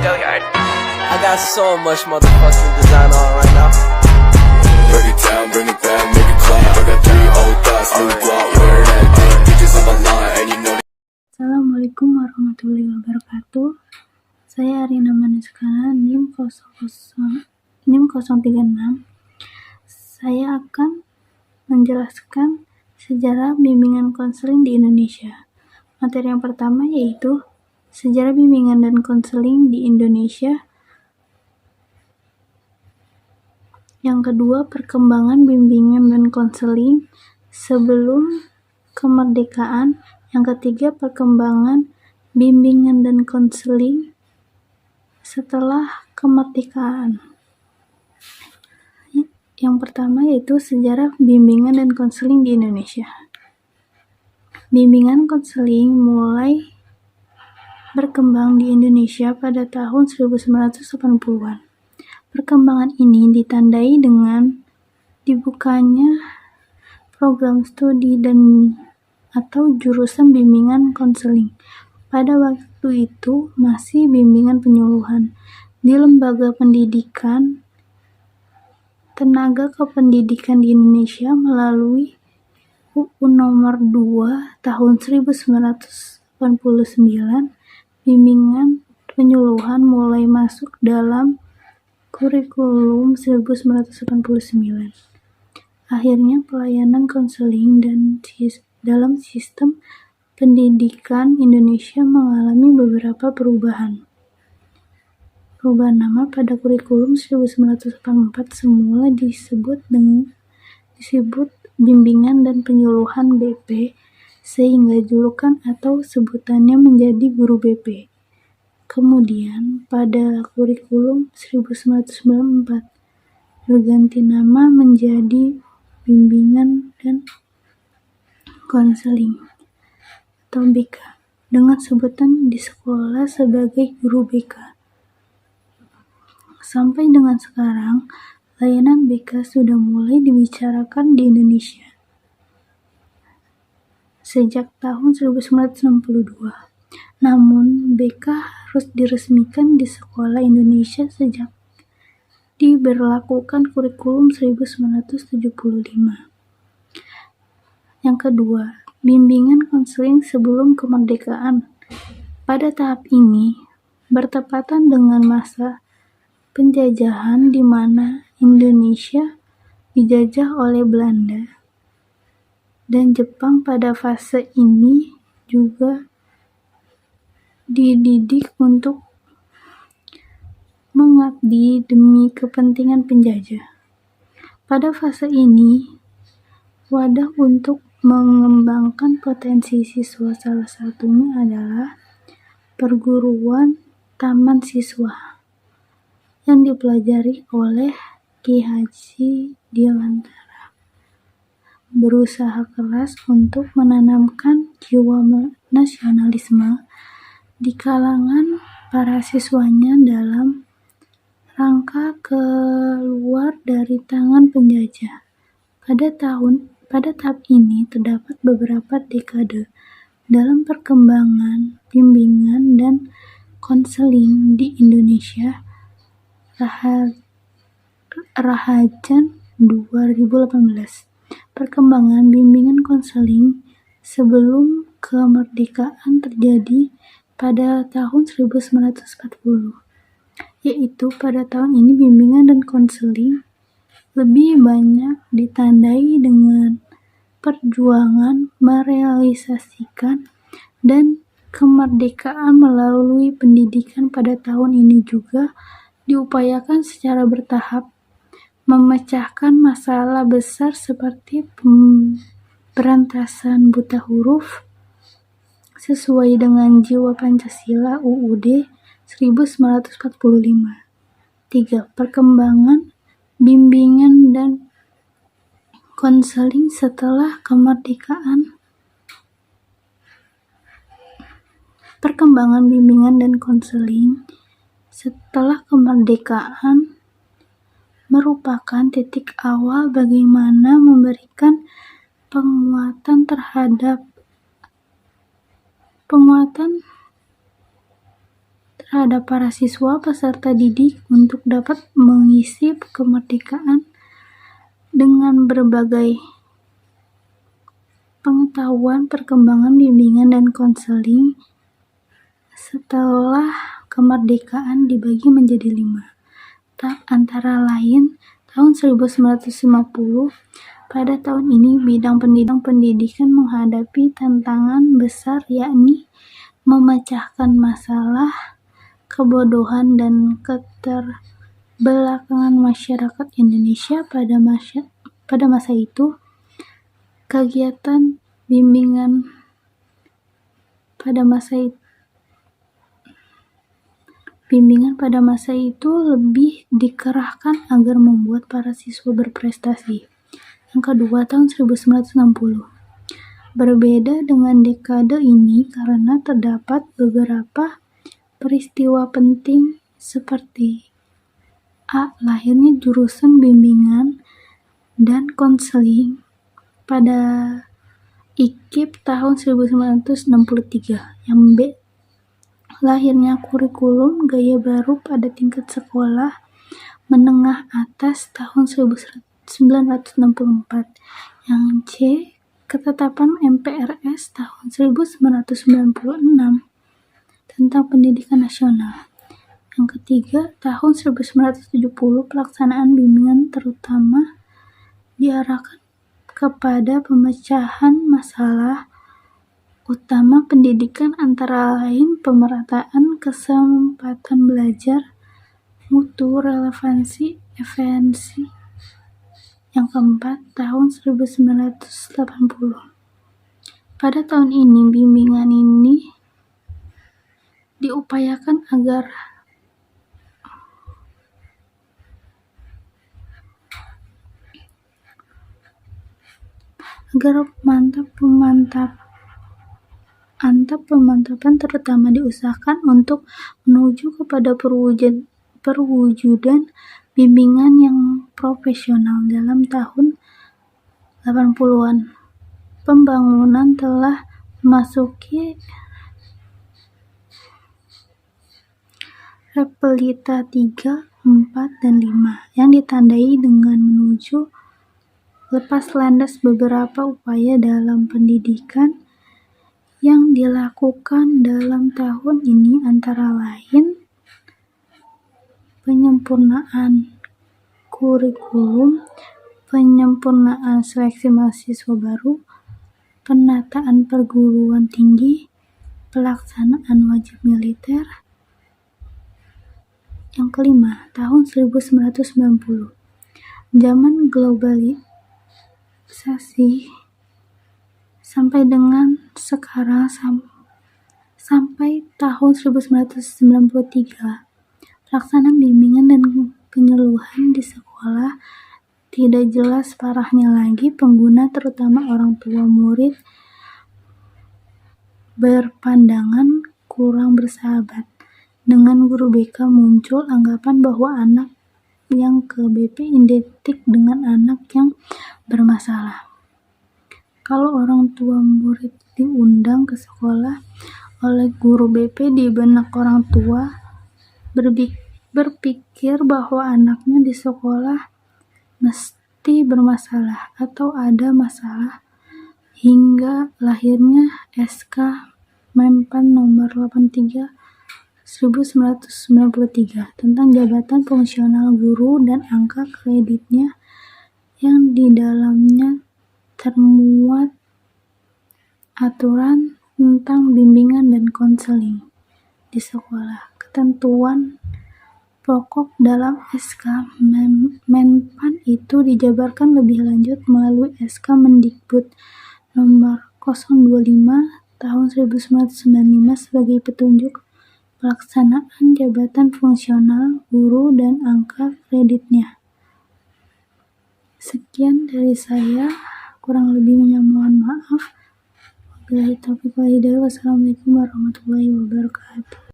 I got so much motherfucking design on right now. Break it down, bring it back, make it clap. I got 3 old thoughts, new block, wear that thing. Bitches on my line, and you know. Assalamualaikum warahmatullahi wabarakatuh. Saya Arina Manuskana, NIM 036. Saya akan menjelaskan sejarah bimbingan konseling di Indonesia. Materi yang pertama yaitu sejarah bimbingan dan konseling di Indonesia. Yang kedua, perkembangan bimbingan dan konseling sebelum kemerdekaan. Yang ketiga, perkembangan bimbingan dan konseling setelah kemerdekaan. Yang pertama yaitu sejarah bimbingan dan konseling di Indonesia. Bimbingan konseling mulai berkembang di Indonesia pada tahun 1980-an. Perkembangan ini ditandai dengan dibukanya program studi atau jurusan bimbingan konseling. Pada waktu itu masih bimbingan penyuluhan di lembaga pendidikan tenaga kependidikan di Indonesia melalui UU Nomor 2 Tahun 1989. Bimbingan penyuluhan mulai masuk dalam kurikulum 1989. Akhirnya pelayanan konseling dalam sistem pendidikan Indonesia mengalami beberapa perubahan. Perubahan nama pada kurikulum 1984 semula disebut bimbingan dan penyuluhan BP, sehingga julukan atau sebutannya menjadi guru BP. Kemudian pada kurikulum 1994 berganti nama menjadi bimbingan dan konseling atau BK dengan sebutan di sekolah sebagai guru BK. Sampai dengan sekarang, layanan BK sudah mulai dibicarakan di Indonesia sejak tahun 1962. Namun, BK harus diresmikan di sekolah Indonesia sejak diberlakukan kurikulum 1975. Yang kedua, bimbingan konseling sebelum kemerdekaan. Pada tahap ini, bertepatan dengan masa penjajahan di mana Indonesia dijajah oleh Belanda dan Jepang. Pada fase ini juga dididik untuk mengabdi demi kepentingan penjajah. Pada fase ini, wadah untuk mengembangkan potensi siswa salah satunya adalah perguruan taman siswa yang dipelajari oleh Ki Haji Dewantara. Berusaha keras untuk menanamkan jiwa nasionalisme di kalangan para siswanya dalam rangka keluar dari tangan penjajah. Pada tahap ini terdapat beberapa dekade dalam perkembangan bimbingan dan konseling di Indonesia. Raharjan 2018. Perkembangan bimbingan konseling sebelum kemerdekaan terjadi pada tahun 1940, yaitu pada tahun ini bimbingan dan konseling lebih banyak ditandai dengan perjuangan merealisasikan dan kemerdekaan melalui pendidikan. Pada tahun ini juga diupayakan secara bertahap memecahkan masalah besar seperti pemberantasan buta huruf sesuai dengan jiwa Pancasila UUD 1945. 3. Perkembangan bimbingan dan konseling setelah kemerdekaan. Perkembangan bimbingan dan konseling setelah kemerdekaan merupakan titik awal bagaimana memberikan penguatan terhadap terhadap para siswa peserta didik untuk dapat mengisi kemerdekaan dengan berbagai pengetahuan, perkembangan, bimbingan, dan konseling. Setelah kemerdekaan dibagi menjadi 5 tahap, antara lain tahun 1950. Pada tahun ini bidang pendidikan menghadapi tantangan besar, yakni memecahkan masalah kebodohan dan keterbelakangan masyarakat Indonesia pada masa itu. Kegiatan bimbingan pada masa itu lebih dikerahkan agar membuat para siswa berprestasi. Yang kedua, tahun 1960. Berbeda dengan dekade ini karena terdapat beberapa peristiwa penting seperti A. Lahirnya jurusan bimbingan dan konseling pada IKIP tahun 1963. Yang B. Lahirnya kurikulum gaya baru pada tingkat sekolah menengah atas tahun 1964. Yang C. Ketetapan MPRS tahun 1996 tentang pendidikan nasional. Yang ketiga, tahun 1970 pelaksanaan bimbingan terutama diarahkan kepada pemecahan masalah utama pendidikan, antara lain pemerataan kesempatan belajar, mutu, relevansi, efisiensi. Yang keempat, tahun 1980. Pada tahun ini bimbingan ini diupayakan agar pemantapan terutama diusahakan untuk menuju kepada perwujudan bimbingan yang profesional. Dalam tahun 80-an, pembangunan telah memasuki repelita 3, 4, dan 5 yang ditandai dengan menuju lepas landas. Beberapa upaya dalam pendidikan yang dilakukan dalam tahun ini antara lain penyempurnaan kurikulum, penyempurnaan seleksi mahasiswa baru, penataan perguruan tinggi, pelaksanaan wajib militer. Yang kelima, tahun 1990. Zaman globalisasi sampai dengan sekarang sampai tahun 1993, pelaksanaan bimbingan dan penyuluhan di sekolah tidak jelas. Parahnya lagi, pengguna terutama orang tua murid berpandangan kurang bersahabat dengan guru BK. Muncul anggapan bahwa anak yang ke BP identik dengan anak yang bermasalah. Kalau orang tua murid diundang ke sekolah oleh guru BP, di benak orang tua berpikir bahwa anaknya di sekolah mesti bermasalah atau ada masalah, hingga lahirnya SK Menpan nomor 83 1993 tentang jabatan fungsional guru dan angka kreditnya, yang di dalamnya termuat aturan tentang bimbingan dan konseling di sekolah. Ketentuan pokok dalam SK Menpan itu dijabarkan lebih lanjut melalui SK Mendikbud nomor 025 tahun 1995 sebagai petunjuk pelaksanaan jabatan fungsional guru dan angka kreditnya. Sekian dari saya, kurang lebihnya mohon maaf. Wabillahi taufiq wal hidayah. Wassalamualaikum warahmatullahi wabarakatuh.